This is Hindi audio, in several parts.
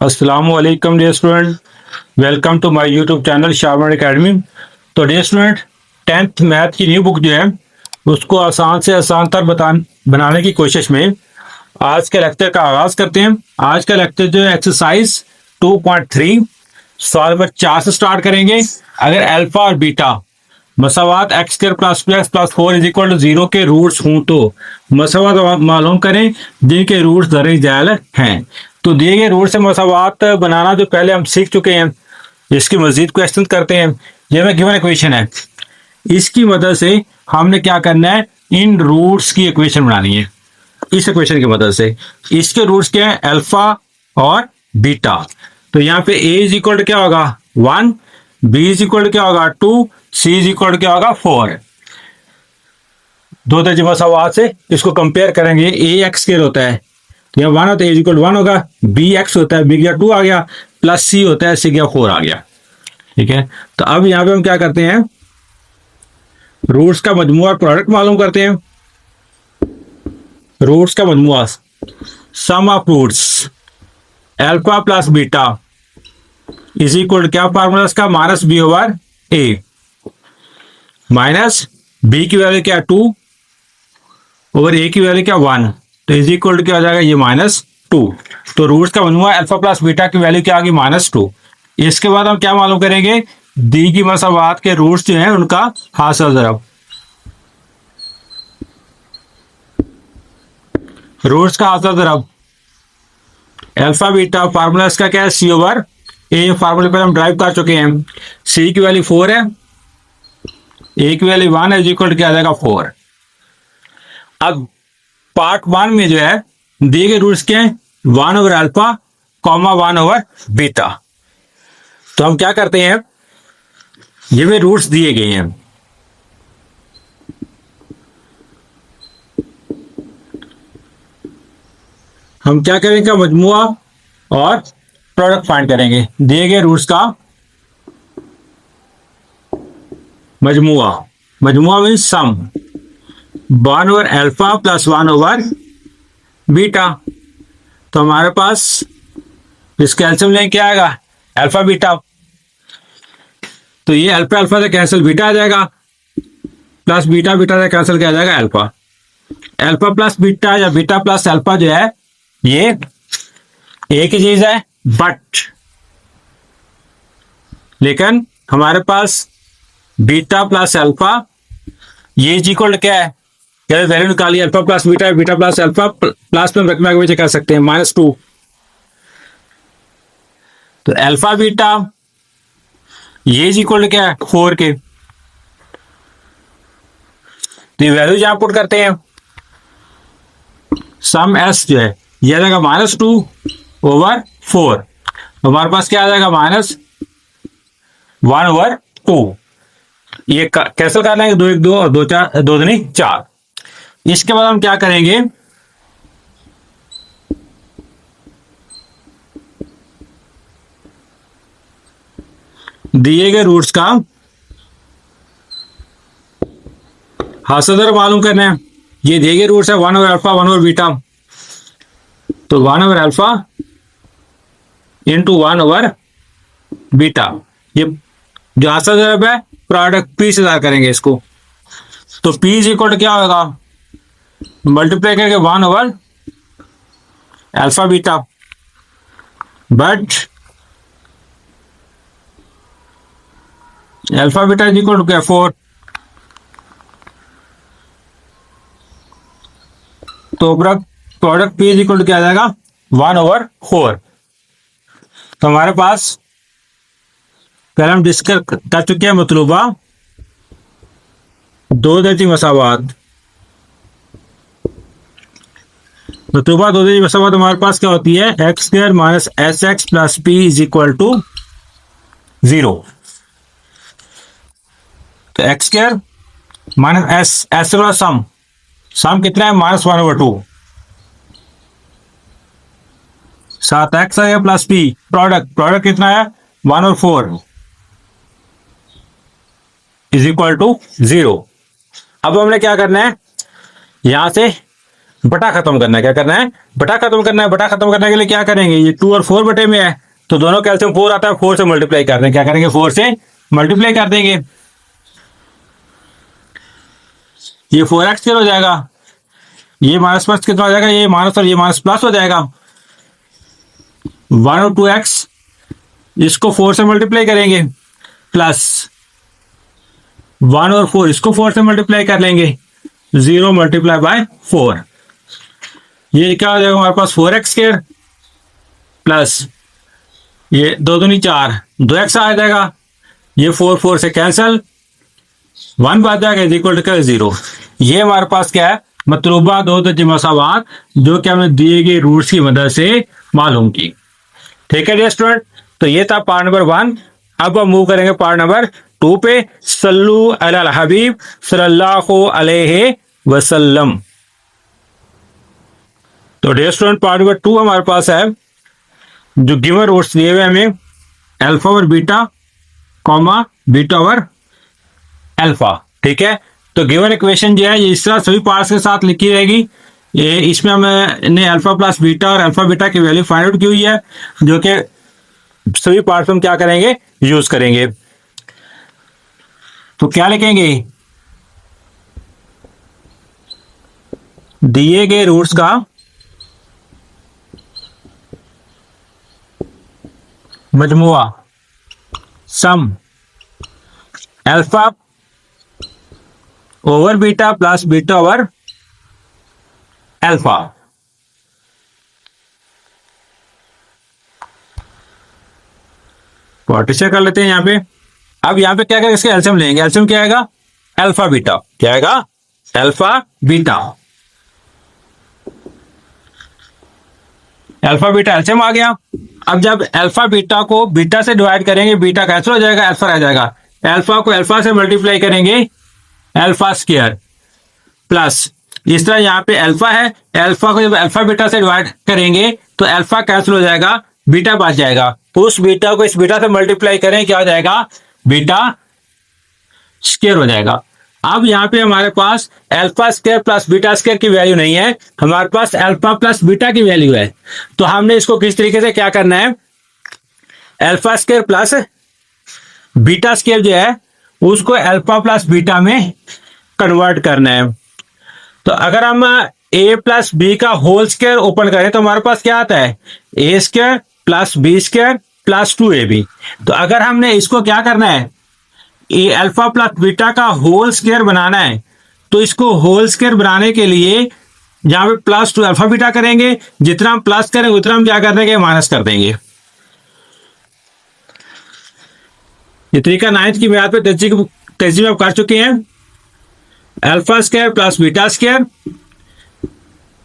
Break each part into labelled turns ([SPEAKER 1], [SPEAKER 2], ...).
[SPEAKER 1] अस्सलाम वालेकुम dear student, welcome to my YouTube channel Shaban academy. तो डियर स्टूडेंट, 10th मैथ की न्यू बुक जो है उसको आसान से आसान तर बनाने की कोशिश में आज के लेक्चर का आगाज करते हैं। आज का लेक्चर जो है एक्सरसाइज 2.3 सवाल नंबर 4 से स्टार्ट करेंगे। अगर अल्फा और बीटा मसावात x square plus two x plus 4 is equal to 0 के रूट्स हों तो मसावात मालूम करें जिनके रूट्स दर्ज झैल हैं। तो दिए गए रूट से मसावात बनाना जो पहले हम सीख चुके हैं, इसकी मजीद क्वेश्चन करते हैं। ये में गिवन इक्वेशन है, इसकी मदद से हमने क्या करना है, इन रूट्स की इक्वेशन बनानी है। इस इक्वेशन की मदद से इसके रूट्स क्या है, अल्फा और बीटा। तो यहाँ पे a इज इक्वल टू क्या होगा 1, b इज इक्वल टू क्या होगा 2, c इज इक्वल टू क्या होगा 4। दो दर्जे मसावात से इसको कंपेयर करेंगे। a एक्स स्क्वायर होता है तो यहाँ 1 होता है, a इक्वल 1 होगा, b एक्स होता है, b गया 2 आ गया, प्लस c होता है, c गया 4 आ गया। ठीक है, तो अब यहाँ पे हम क्या करते हैं, रूट्स का मजमुआ और प्रोडक्ट मालूम करते हैं। रूट्स का मजमुआ, sum of roots alpha plus beta is equal क्या फार्मूला इसका, minus B over A. Minus B की वैल्यू क्या 2 ओवर ए की वैल्यू क्या 1, तो इज इक्वल क्या हो जाएगा ये -2। तो रूट्स का मजमुआ अल्फा प्लस बीटा की वैल्यू क्या आ गई -2। इसके बाद हम क्या मालूम करेंगे, दी की मसावात के रूट्स जो हैं उनका हासिल ज़रब। रूट्स का हासिल ज़रब अल्फा बीटा, फार्मूला इसका क्या है सी ओवर ए। फार्मूले पर हम ड्राइव कर चुके हैं। सी की वैल्यू 4 है, ए की वैल्यू 1 है, इक्वल क्या आ जाएगा 4। अब पार्ट 1 में जो है दिए गए रूट्स क्या है 1 over alpha comma 1 over beta. तो हम क्या करते हैं, ये में रूट्स दिए गए हैं, हम क्या करेंगे मजमुआ और प्रोडक्ट फाइंड करेंगे। दिए गए रूट्स का मजमुआ, मजमुआ मीन सम 1 over alpha plus 1 over beta. तो हमारे पास इसका एल्सियम लेंगे क्या आएगा अल्फा बीटा, तो ये अल्फा अल्फा से कैंसिल बीटा आ जाएगा, प्लस बीटा बीटा से कैंसिल क्या आ जाएगा अल्फा। अल्फा प्लस बीटा या बीटा प्लस अल्फा जो है ये एक ही चीज है, बट लेकिन हमारे पास बीटा प्लस अल्फा ये इक्वल क्या है, क्या वैल्यू निकाली alpha plus beta, beta plus alpha plus में रकम आगे कर सकते हैं -2। तो अल्फा बीटा ये इक्वल क्या है 4 के। तो ये वैल्यू जहां पुट करते हैं, सम एस जो है ये आ जाएगा -2 ओवर 4, तो हमारे पास क्या आ जाएगा -1 ओवर 2। ये कैंसिल कर लेंगे, 2 1 2 और 2 4 2 नहीं 4। इसके बाद हम क्या करेंगे, दिए गए रूट्स का हासिल मालूम करना है। ये दिए गए रूट्स है 1 ओवर अल्फा 1 ओवर बीटा, तो 1 over alpha into 1 over beta. ये जो हासिल ज़रब है प्रोडक्ट पी से ज़ाहिर करेंगे इसको, तो पी इज इक्वल टू क्या होगा, मल्टीप्लाई करके 1 over alpha beta, but alpha beta is equal to क्या 4। तो product P is equal to क्या आ जाएगा 1 ओवर 4। तो हमारे पास पहले हम डिस्कस कर चुके हैं मतलूबा दो दर्जी मसावात। मतलूबा दो दर्जी मसावात हमारे पास क्या होती है, x square minus S x plus P is equal to 0। तो एक्स स्क्वायर माइनस एस से बड़ा सम, सम कितना है -1 ओवर 2, 7x है प्लस पी, प्रोडक्ट कितना है 1 और 4 इज इक्वल टू 0। अब हमने क्या करना है, यहां से बटा खत्म करना है। क्या करना है? बटा खत्म करना है। बटा खत्म करने के लिए क्या करेंगे, ये 2 और 4 बटे में है तो दोनों का एलसीएम 4 आता है, 4 से मल्टीप्लाई कर देंगे। क्या करेंगे? 4 से मल्टीप्लाई कर देंगे। ये 4x स्क्वायर हो जाएगा, ये माइनस प्लस कितना हो जाएगा, ये माइनस और ये माइनस प्लस हो जाएगा। 1 और 2x, इसको 4 से मल्टीप्लाई करेंगे, प्लस 1 और 4 इसको 4 से मल्टीप्लाई कर लेंगे, 0 मल्टीप्लाई बाय 4। ये क्या हो जाएगा हमारे पास, 4x स्क्वायर प्लस ये 2 दूनी 4, 2x आ जाएगा। ये 4 4 से कैंसल, 1 बच जाएगा, इज इक्वल टू 0। ये हमारे पास क्या है, मतलूबा दो दर्जे मसावात जो कि हमें दिए गए रूट्स की मदद से मालूम की। ठीक है डियर स्टूडेंट, तो ये था पार्ट नंबर 1। अब हम मूव करेंगे पार्ट नंबर 2 पे। सल्लू अलल हबीब सल्लल्लाहु अलैहि वसल्लम। तो डियर स्टूडेंट, पार्ट नंबर 2 हमारे पास है, जो गिवन रूट्स दिए हुए हमें अल्फा और बीटा, कॉमा बीटा और अल्फा। ठीक है, तो गिवन इक्वेशन जो है ये इस तरह सभी पार्ट्स के साथ लिखी रहेगी। ये इसमें हमने अल्फा प्लस बीटा और अल्फा बीटा की वैल्यू फाइंड आउट की हुई है, जो कि सभी पार्ट्स में हम क्या करेंगे, यूज करेंगे। तो क्या लिखेंगे, दिए गए रूट्स का मजमुआ, sum alpha over beta plus beta over alpha. Partition कर लेते हैं यहां पे। अब यहां पे क्या करेंगे, इसके एलसीएम लेंगे। एलसीएम क्या आएगा, अल्फा बीटा। क्या आएगा, alpha beta. Alpha beta LCM आ गया। अब जब अल्फा बीटा को बीटा से डिवाइड करेंगे, बीटा कैंसिल हो जाएगा, अल्फा रह जाएगा। अल्फा को अल्फा से मल्टीप्लाई करेंगे, अल्फा स्क्वायर प्लस इस तरह यहाँ पे अल्फा है, अल्फा को जब अल्फा बीटा से डिवाइड करेंगे तो अल्फा कैंसिल हो जाएगा, बीटा बच जाएगा। उस बीटा को इस बीटा से मल्टीप्लाई करें, क्या हो जाएगा, बीटा स्क्वायर हो जाएगा। अब यहाँ पे हमारे पास alpha square plus beta square की वैल्यू नहीं है, हमारे पास अल्फा प्लस बीटा की वैल्यू है। तो हमने इसको किस तरीके से क्या करना है, alpha square plus beta square जो है उसको अल्फा प्लस बीटा में कन्वर्ट करना है। तो अगर हम a प्लस बी का होल स्क्वायर ओपन करें तो हमारे पास क्या आता है, A square plus B square plus 2ab। तो अगर हमने इसको क्या करना है, ए अल्फा प्लस बीटा का होल स्क्वायर बनाना है, तो इसको होल स्क्वायर बनाने के लिए जहां पे प्लस 2 अल्फा बीटा करेंगे, जितना हम प्लस करेंगे उतना हम क्या कर देंगे, माइनस कर देंगे। ये तरीका 9th की मैथ पे तेजी में कर चुके हैं। Alpha square plus beta square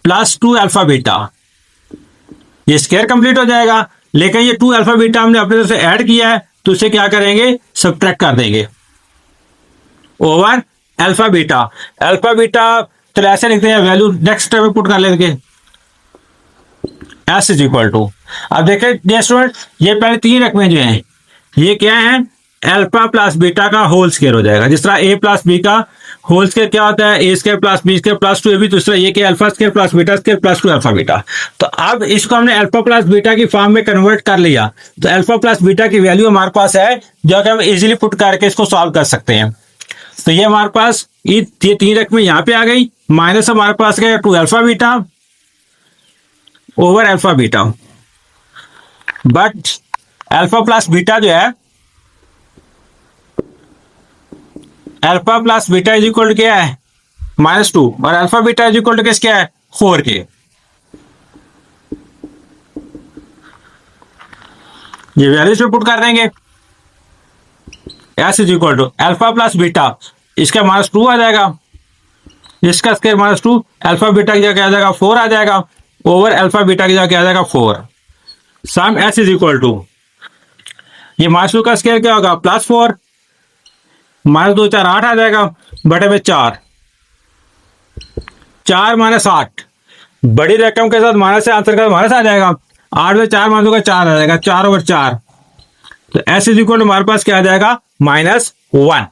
[SPEAKER 1] plus 2 alpha beta, ये स्क्वायर कंप्लीट हो जाएगा। लेकिन ये 2 अल्फा बीटा हमने अपने तरफ से ऐड किया है, तो उसे क्या करेंगे, सब्ट्रैक्ट कर देंगे over alpha beta. Alpha beta तो ऐसे लिखते हैं, वैल्यू नेक्स्ट स्टेप में पुट कर लेंगे, एस इज इक्वल टू। अब देखें स्टूडेंट, ये पहले 3 रकमें जो हैं ये क्या है, अल्फा प्लस बीटा का होल स्क्वायर हो जाएगा। जिस तरह ए प्लस बी का होल स्क्वायर क्या होता है, A square plus B square plus 2ab। तो इस तरह ये क्या, alpha square plus beta square plus 2 alpha beta. तो अब इसको हमने अल्फा प्लस बीटा की फॉर्म में कन्वर्ट कर लिया, तो अल्फा प्लस बीटा की वैल्यू हमारे पास है, जो कि हम इजीली पुट करके इसको सॉल्व कर सकते हैं। तो ये हमारे पास ये 3 रकमें यहाँ पे आ गई, माइनस हमारे पास गया 2 alpha beta over alpha beta. But alpha plus beta जो है, alpha plus beta is equal to क्या है, -2, और alpha beta is equal to किस क्या है, 4 के। ये वैल्यूज पे पुट कर देंगे, S is equal to alpha plus beta, इसका -2 आ जाएगा, इसका स्क्वायर -2, अल्फा बीटा की जगह आ जाएगा 4 आ जाएगा, ओवर अल्फा बीटा की जगह आ जाएगा 4। सम एस इज इक्वल टू, ये -2 का स्क्वायर क्या होगा, +4, -2 4 8 आ जाएगा, बटे में 4, 4 - 8, बड़ी रकम के साथ माइनस से आंसर का माइनस आ जाएगा, 8 में 4 माइनस होगा 4 आ जाएगा, 4/4। तो एस इज इक्वल टू हमारे पास क्या आ जाएगा, -1।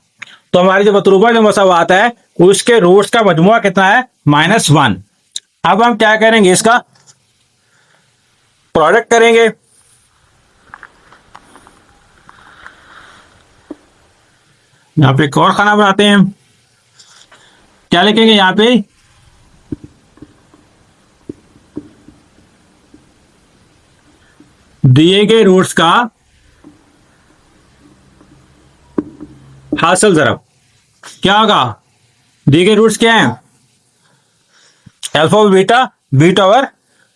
[SPEAKER 1] तो हमारी जो मतलूबा जो मसावात है उसके रूट्स का मजमुआ कितना है, -1। अब हम क्या करेंगे, इसका प्रोडक्ट करेंगे। यहां पे एक और खाना बनाते हैं। क्या लिखेंगे यहां पे, दिए गए रूट्स का हासिल ज़रब। क्या होगा, दिए गए रूट्स क्या हैं, अल्फा और बीटा, बीटा और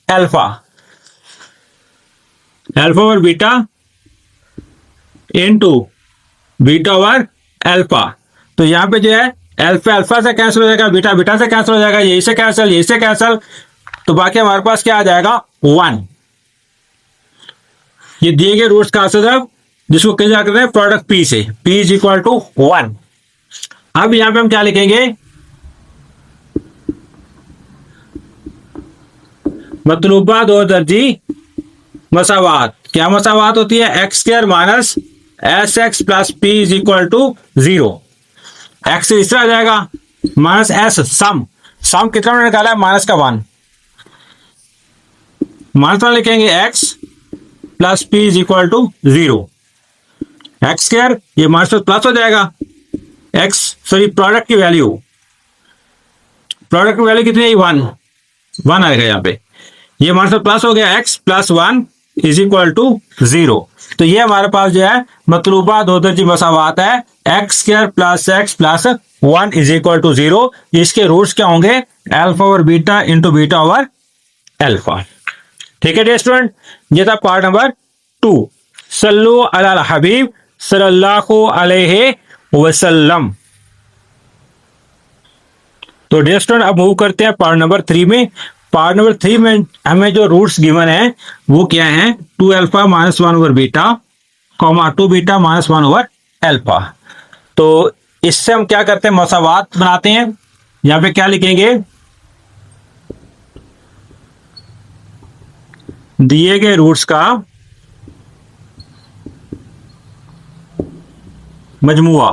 [SPEAKER 1] अल्फा, अल्फा और बीटा इनटू बीटा और अल्फा। तो यहां पे जो है अल्फा अल्फा से कैंसिल हो जाएगा, बीटा बीटा से कैंसिल हो जाएगा, यही से कैंसिल, यही से कैंसिल, तो बाकी हमारे पास क्या आ जाएगा, 1। ये दिए गए रूट्स का हासिल है जिसको कह जाते हैं प्रोडक्ट पी से, पी इज इक्वल टू 1। अब यहां पे हम क्या लिखेंगे, मतलूबा दो दर्जी मसावात। क्या मसावात होती है, x square minus S x plus P is equal to 0। X इस तरह आ जाएगा, माइनस एस सम, सम कितना हमने निकाला है, माइनस का 1, माइनस 1 लिखेंगे, x plus P is equal to 0। X square ये माइनस प्लस हो जाएगा, एक्स सॉरी प्रोडक्ट की वैल्यू, प्रोडक्ट की वैल्यू कितनी है, 1 आएगा यहाँ पे, ये हमारे साथ प्लस हो गया, x plus 1 is equal to 0। तो ये हमारे पास जो है मतलूबा दो दर्जी मसावात है, x square plus x plus 1 is equal to 0। इसके रूट्स क्या होंगे, अल्फा और beta into beta over alpha. ठीक है डियर स्टूडेंट, ये था पार्ट नंबर 2। सल्लु अला हबीब सल्लल्लाहु अलैहि वसल्लम। तो डियर स्टूडेंट अब मूव करते हैं पार्ट नंबर 3 में। पार्ट नंबर 3 में हमें जो रूट्स गिवन है वो क्या है, 2 alpha minus 1 over beta comma 2 beta minus 1 over alpha. तो इससे हम क्या करते हैं, मसावात बनाते हैं। यहां पे क्या लिखेंगे, दिए गए रूट्स का मजमुआ,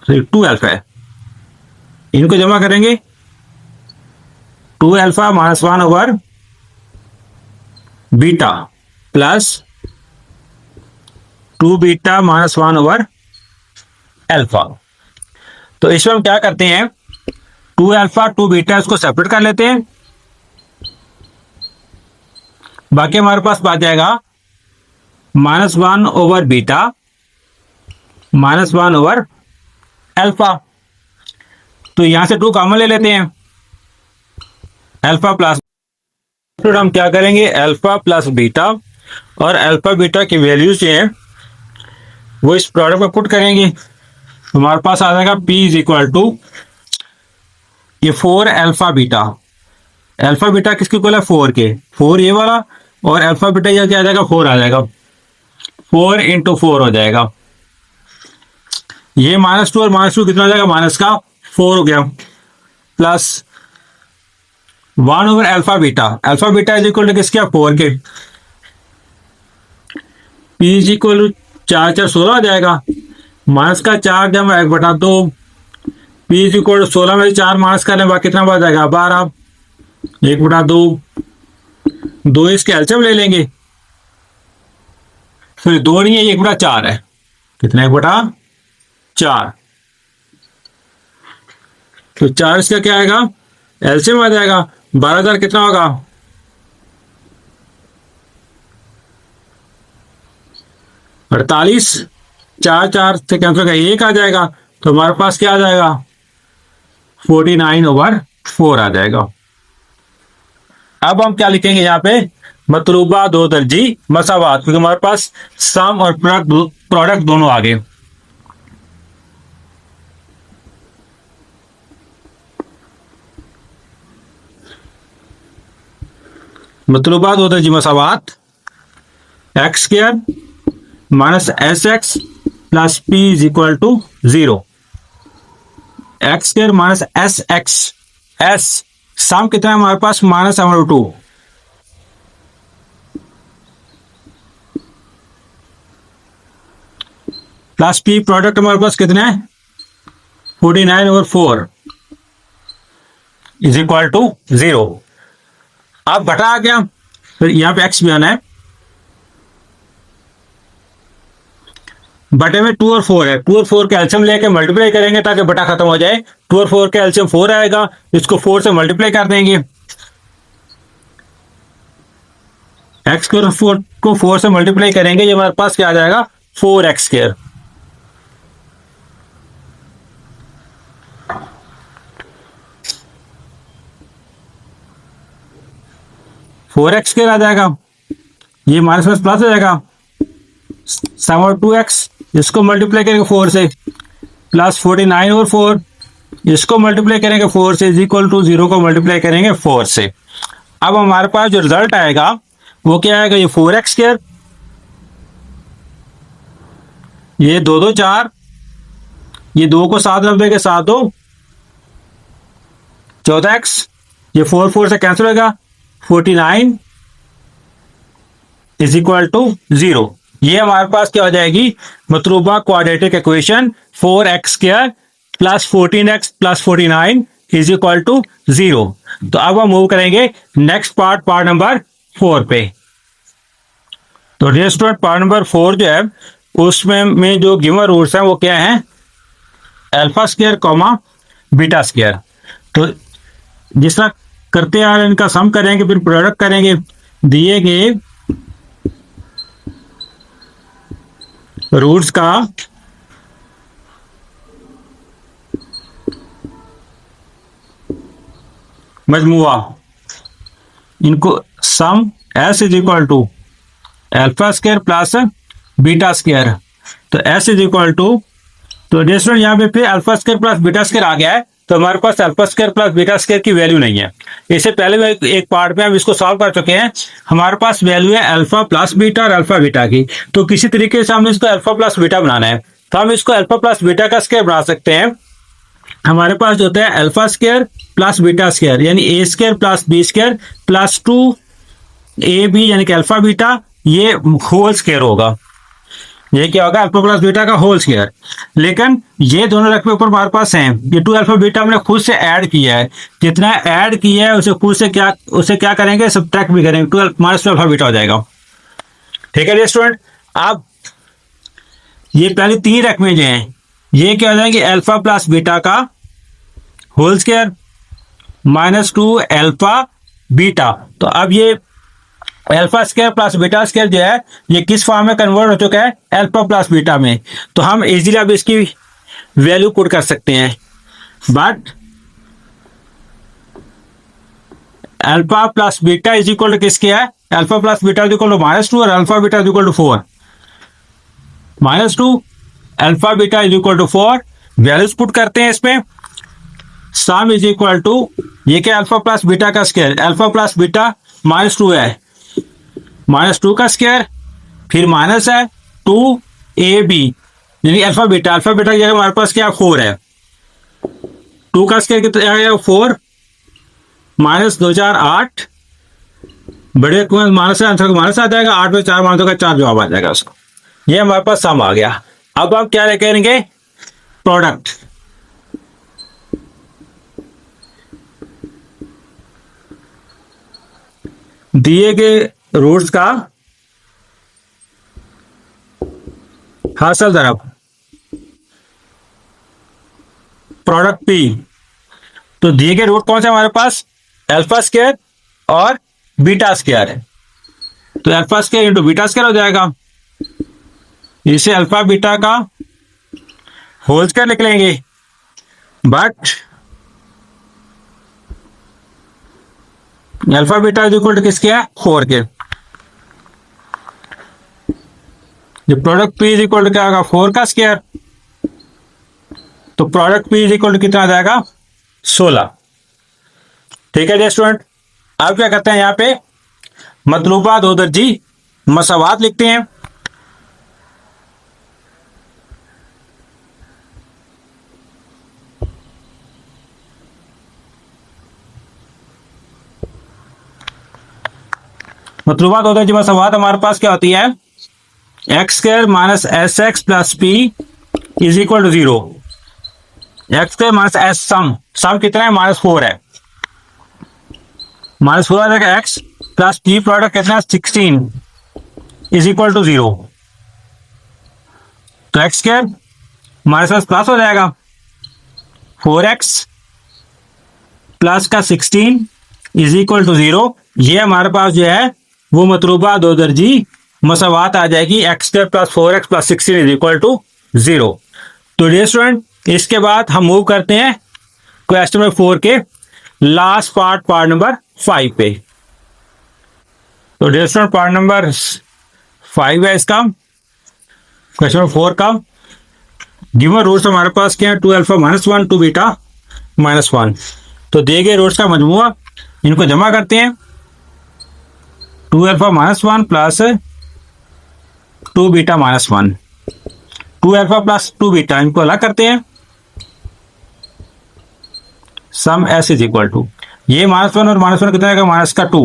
[SPEAKER 1] 2 अल्फा है, इनको जमा करेंगे, 2 alpha minus 1 over beta plus 2 beta minus 1 over alpha. तो इसमें हम क्या करते हैं, 2 अल्फा 2 बीटा इसको सेपरेट कर लेते हैं, बाकी हमारे पास बात जाएगा minus 1 over beta minus 1 over alpha. तो यहां से 2 कॉमन ले लेते हैं, अल्फा प्लस, तो हम क्या करेंगे, अल्फा प्लस बीटा और अल्फा बीटा की वैल्यूज जो है वो इस प्रोडक्ट में पुट करेंगे। हमारे पास आ जाएगा P इज इक्वल टू ये 4 अल्फा बीटा, अल्फा बीटा किसके इक्वल है, 4 के, 4 ये वाला, और अल्फा बीटा ये क्या आ जाएगा, 4 आ जाएगा, 4 इंटू 4 हो जाएगा, ये -2 और -2 कितना हो जाएगा, माइनस का 4 हो गया, plus 1 over alpha beta is equal to किसके, 4 के, P इज इक्वल टू 4 4 16 हो जाएगा, माइनस का 4 जब 1/2, P इज इक्वल टू 16 में 4 माइनस करने बाद कितना बच जाएगा, 12, 1/2, 2 इसके एलसीएम ले लेंगे, फिर 2 नहीं है, 1/4 है, कितना 1/4, तो 4 इसका क्या आएगा, एलसीएम आ जाएगा, 12,000 कितना होगा, 48, 4 4 से कैंसिल का 1 आ जाएगा, तो हमारे पास क्या आ जाएगा, 49/4 आ जाएगा। अब हम क्या लिखेंगे यहाँ पे, मतलूबा दो दर्जी मसावात, क्योंकि हमारे पास सम और प्रोडक्ट दोनों आ गए। मतलूबा दो दर्जी मसावात, x square minus S x plus P is equal to 0, x square minus S x, S sum कितना है हमारे पास, -2, प्लस पी प्रोडक्ट हमारे पास कितना है, 49/4, इज इक्वल टू 0। अब बटा आ गया, फिर यहां पे x भी आना है। बटे में 2 और 4 है, 2 और 4 के एलसीएम लेके मल्टीप्लाई करेंगे ताकि बटा खत्म हो जाए। 2 और 4 के एलसीएम 4 आएगा, इसको 4 से मल्टीप्लाई कर देंगे। एक्स स्क्वायर 4 को 4 से मल्टीप्लाई करेंगे, ये हमारे पास क्या आ जाएगा, 4x square. Four x square आ जाएगा, ये माइनस प्लस प्लस हो जाएगा। 7 और 2x, इसको मल्टीप्लाई करेंगे 4 से, प्लस 49 और 4, इसको मल्टीप्लाई करेंगे 4 से, इज इक्वल टू 0 को मल्टीप्लाई करेंगे 4 से। अब हमारे पास जो रिजल्ट आएगा वो क्या आएगा, ये 4x स्क्वायर, ये 2 2 4, ये 2 को 7 रख देंगे, 7 2 14x, ये 4 4 से कैंसिल होगा, 49 इज इक्वल टू 0। ये हमारे पास क्या हो जाएगी, मतलूबा quadratic equation 4x square plus 14x plus 49 is equal to 0। तो अब हम मूव करेंगे नेक्स्ट पार्ट, पार्ट नंबर 4 पे। तो डियर स्टूडेंट, पार्ट नंबर 4 जो है उसमें जो गिवन रूट्स हैं वो क्या हैं, alpha square comma beta square. तो जिस तरह करते आ रहे हैं इनका सम करेंगे, फिर प्रोडक्ट करेंगे। दिए गए रूट्स का मजमुआ, इनको sum S is equal to alpha square plus beta square. तो एस इज इक्वल टू, तो स्टूडेंट यहाँ पे फिर alpha square plus beta square आ गया है, तो हमारे पास alpha square plus beta square की वैल्यू नहीं है। इससे पहले एक पार्ट में हम इसको सॉल्व कर चुके हैं, हमारे पास वैल्यू है अल्फा प्लस बीटा और अल्फा बीटा की। तो किसी तरीके से हमने इसको अल्फा प्लस बीटा बनाना है, तो हम इसको अल्फा प्लस बीटा का स्क्वायर बना सकते हैं। हमारे पास जो होता है alpha square plus beta square, यानी A square plus B square plus 2ab यानी कि अल्फा बीटा, ये होल स्क्वायर होगा। ये क्या होगा, अल्फा प्लस बीटा का होल स्क्वायर। लेकिन ये दोनों रकमे ऊपर हमारे पास हैं, ये 2 अल्फा बीटा हमने खुद से ऐड किया है, जितना ऐड किया है उसे खुद से क्या करेंगे, सब्ट्रैक्ट भी करेंगे, 2 माइनस 2 अल्फा बीटा हो जाएगा। ठीक है स्टूडेंट। अब ये पहले 3 रकमे जो हैं ये क्या हो जाएंगे, अल्फा प्लस बीटा का whole square minus 2 alpha beta. तो अब ये alpha square plus beta square जो है ये किस फॉर्म में कन्वर्ट हो चुका है, अल्फा प्लस बीटा में। तो हम इजीली अब इसकी वैल्यू पुट कर सकते हैं, but alpha plus beta is equal to किसके है, alpha plus beta is equal to -2 और alpha beta is equal to 4। -2 alpha beta is equal to 4, values put करते हैं इसमें। सम इज इक्वल टू, ये क्या अल्फा प्लस बीटा का स्क्वायर, अल्फा प्लस बीटा -2 है, -2 का स्क्वायर, फिर माइनस है 2ab यानी अल्फा बीटा की जगह हमारे पास क्या 4 है, 2 का स्क्वायर कितना आएगा 4, माइनस 2 4 8, बड़े माइनस आंसर का माइनस आ जाएगा, 8 में 4 माइनस का 4 जवाब आ जाएगा उसको। ये हमारे पास सम आ गया। अब हम क्या करेंगे, प्रोडक्ट। दिए गए रूट्स का हासिल तरफ प्रोडक्ट पी। तो दिए गए रूट कौन से हमारे पास, अल्फा स्क्वायर और बीटा स्क्वायर है। तो alpha square into beta square हो जाएगा, इसे अल्फा बीटा का होल स्क्वायर लिख लेंगे, but alpha beta is equal to किसके है, 4 के। जो product P is equal to क्या होगा, 4 का स्क्वायर। तो product P is equal to कितना आ जाएगा, 16। ठीक है जी स्टूडेंट। अब क्या करते हैं, यहाँ पे मतलूबा दो दर्जी मसावात लिखते हैं। मतलूबा दो दर्जी मसावात हमारे पास क्या होती है, x square minus S x plus P is equal to 0। X square minus S, sum कितना है, -4 है। -4 आ जाएगा x प्लस पी प्रोडक्ट कितना है 16 इज इक्वल टू 0। तो एक्स स्क्वायर हमारे साथ प्लस हो जाएगा 4x प्लस का 16 इज इक्वल टू 0। ये हमारे पास जो है वो मतलूबा दो दर्जी मसावात आ जाएगी x square plus 4x plus 16 is equal to 0। तो डियर स्टूडेंट, इसके बाद हम मूव करते हैं क्वेश्चन नंबर 4 के लास्ट पार्ट नंबर 5 पे। तो डियर स्टूडेंट, पार्ट नंबर 5 है इसका, क्वेश्चन नंबर 4 का। गिवन रूट्स हमारे पास क्या है 2 अल्फा माइनस 1 2 बीटा माइनस 1। तो दिए गए रूट्स का मजमुआ, इनको जमा करते हैं 2 alpha minus 1 plus 2 beta minus 1, 2 alpha plus 2 beta, इनको अलग करते हैं, सम एस इज इक्वल टू, ये -1 और -1 कितना आएगा माइनस का 2,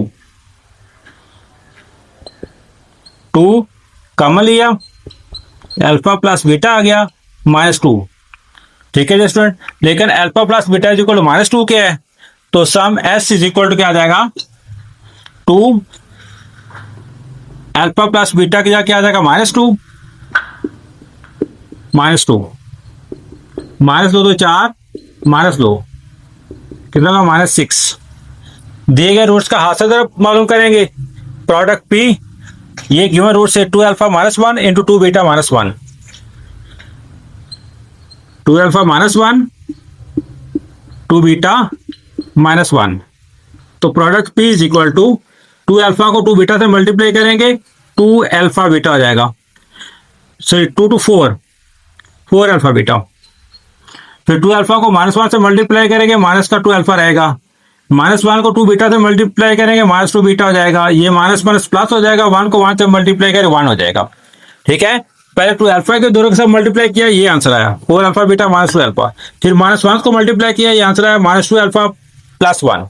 [SPEAKER 1] 2 कॉमन लिया, अल्फा प्लस बीटा आ गया -2। ठीक है स्टूडेंट, लेकिन alpha plus beta is equal to -2 क्या है, तो sum S is equal to क्या आ जाएगा 2 अल्फा प्लस बीटा की क्या आ जाएगा -2 -2 -2 तो 4 -2 कितना होगा -6। दिए गए रूट्स का हासिल तरफ मालूम करेंगे, प्रोडक्ट पी, ये गिवन रूट से 2 alpha minus 1 into 2 beta minus 1, 2 alpha minus 1 2 beta minus 1। तो product P is equal to 2 alpha को 2 बीटा से मल्टीप्लाई करेंगे 2 अल्फा बीटा हो जाएगा, सॉरी 2 to 4 अल्फा बीटा। फिर 2 अल्फा को -1 से मल्टीप्लाई करेंगे माइनस का 2 अल्फा रहेगा, -1 को 2 बीटा से मल्टीप्लाई करेंगे -2 बीटा हो जाएगा, ये माइनस माइनस प्लस हो जाएगा, 1 को 1 से मल्टीप्लाई करें 1 हो जाएगा। ठीक है, पहले 2 अल्फा के दोनों के साथ मल्टीप्लाई किया, ये आंसर आया 4 अल्फा बीटा -2 अल्फा। फिर -1 को मल्टीप्लाई किया, ये आंसर आया -2 alpha plus 1।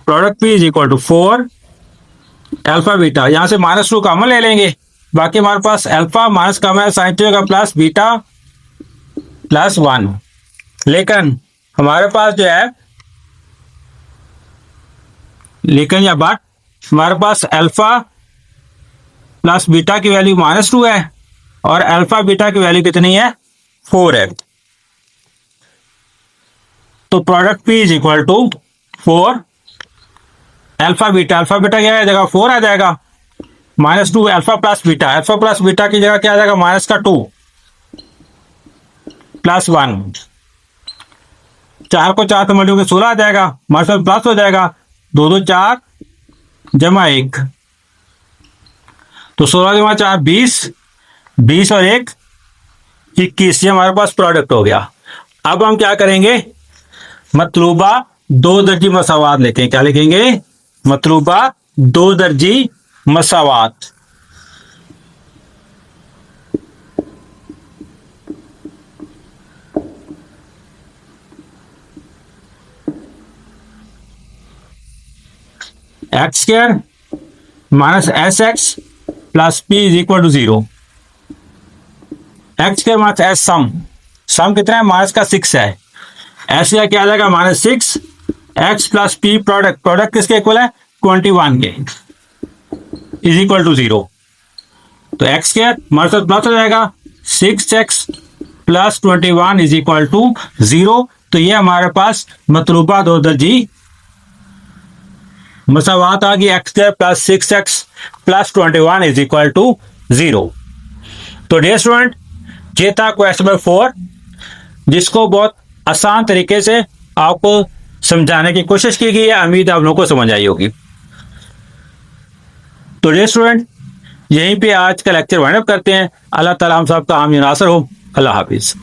[SPEAKER 1] Product P is equal to 4 alpha beta, यहां से -2 कॉमन ले लेंगे, बाकी हमारे पास अल्फा माइनस कॉमन है साइन का प्लस बीटा प्लस 1। लेकिन हमारे पास जो है, लेकिन या बट हमारे पास अल्फा प्लस बीटा की वैल्यू -2 है और अल्फा बीटा की वैल्यू कितनी है 4 है। तो product P is equal to 4 alpha beta क्या है जगह 4 आ जाएगा, -2 अल्फा प्लस बीटा की जगह क्या आ जाएगा माइनस का 2 प्लस 1, 4 को 4 से मल्टीप्लाई 16 आ जाएगा, हमारे साथ प्लस हो जाएगा 2 2 4 जमा 1, तो 16 जमा 4 20 और 1 21, ये हमारे पास प्रोडक्ट हो गया। अब हम क्या करेंगे, मतलूबा दो दर्जी मसावात लेते हैं, क्या लिखेंगे, मतलूबा दो दर्जी मसावात। X square minus S x plus P is equal to 0। X square minus S sum कितना है माइनस का 6 है, एस का क्या आ जाएगा -6, एक्स प्लस पी प्रोडक्ट किसके इक्वल है 21 के इज इक्वल टू 0। तो एक्स स्क्वायर हमारे साथ प्लस हो जाएगा 6x plus 21 is equal to 0। तो ये हमारे पास मतलूबा दो दर्जी मसावात आ गई, x square plus 6x plus 21 is equal to 0। तो डियर स्टूडेंट, ये था क्वेश्चन नंबर 4, जिसको बहुत आसान तरीके से आपको समझाने की कोशिश की गई है। उम्मीद आप लोगों को समझ आई होगी। तो डियर स्टूडेंट, यहीं पे आज का लेक्चर वाइंड अप करते हैं। अल्लाह ताला हम सब का हामी नासर हो। अल्लाह हाफिज।